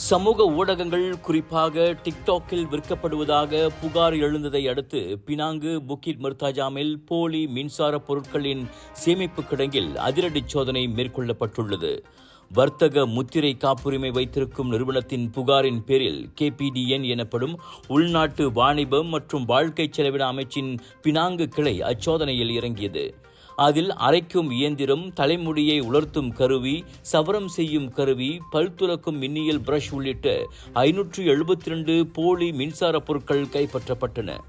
சமூக ஊடகங்கள் குறிப்பாக டிக்டாக்கில் விற்கப்படுவதாக புகார் எழுந்ததை அடுத்து பினாங்கு புக்கிட் மர்தாஜாமில் போலி மின்சார பொருட்களின் சேமிப்பு கிடங்கில் அதிரடி சோதனை மேற்கொள்ளப்பட்டுள்ளது. வர்த்தக முத்திரை காப்புரிமை வைத்திருக்கும் நிறுவனத்தின் புகாரின் பேரில் KPDN எனப்படும் உள்நாட்டு வாணிபம் மற்றும் வாழ்க்கை செலவின அமைச்சின் பினாங்கு கிளை அச்சோதனையில் இறங்கியது. அதில் அரைக்கும் இயந்திரம், தலைமுடியை உலர்த்தும் கருவி, சவரம் செய்யும் கருவி, பல் துலக்கும் மின்னியல் பிரஷ் உள்ளிட்ட 572 போலி மின்சார பொருட்கள் கைப்பற்றப்பட்டன.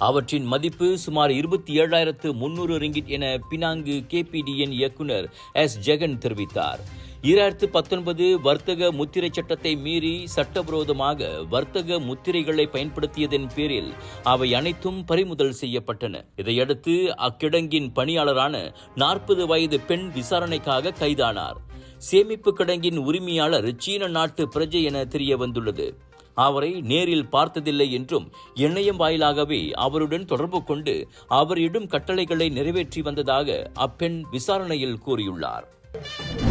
அவற்றின் மதிப்பு சுமார் 27,300 ரிங்கிட் என பினாங்கு KPDN இயக்குனர் S. ஜெகன் தெரிவித்தார். 2019 வர்த்தக முத்திரை சட்டத்தை மீறி சட்டவிரோதமாக வர்த்தக முத்திரைகளை பயன்படுத்தியதன் பேரில் அவை அனைத்தும் பறிமுதல் செய்யப்பட்டன. இதையடுத்து அக்கிடங்கின் பணியாளரான 40 வயது பெண் விசாரணைக்காக கைதானார். சேமிப்பு கிடங்கின் உரிமையாளர் சீன நாட்டு பிரஜை என தெரிய வந்துள்ளது. அவரை நேரில் பார்த்ததில்லை என்றும் இணையம் வாயிலாகவே அவருடன் தொடர்பு கொண்டு அவர் இடும் கட்டளைகளை நிறைவேற்றி வந்ததாக அப்பெண் விசாரணையில் கூறியுள்ளார்.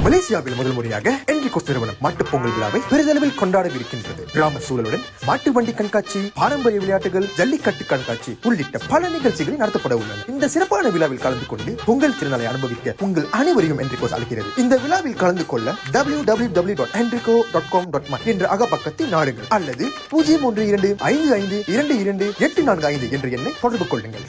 மலேசியாவில் முதல் முறையாக என்ரிகோஸ் நிறுவனம் மாட்டுப் பொங்கல் விழாவை பெரிதளவில் கொண்டாடவிருக்கின்றது. கிராம சூழலுடன் மாட்டு வண்டி கண்காட்சி, பாரம்பரிய விளையாட்டுகள், ஜல்லிக்கட்டு கண்காட்சி உள்ளிட்ட பல நிகழ்ச்சிகள் நடத்தப்பட உள்ளன. இந்த சிறப்பான விழாவில் கலந்து கொண்டு பொங்கல் திருநாளை அனுபவிக்க உங்கள் அனைவரையும் என்ரிகோஸ் அழைக்கிறது. இந்த விழாவில் கலந்து கொள்ள www.enrico.com.my என்ற அகப்பக்கத்தை நாடுங்கள் அல்லது 01255222845 என்ற எண்ணை தொடர்பு கொள்ளுங்கள்.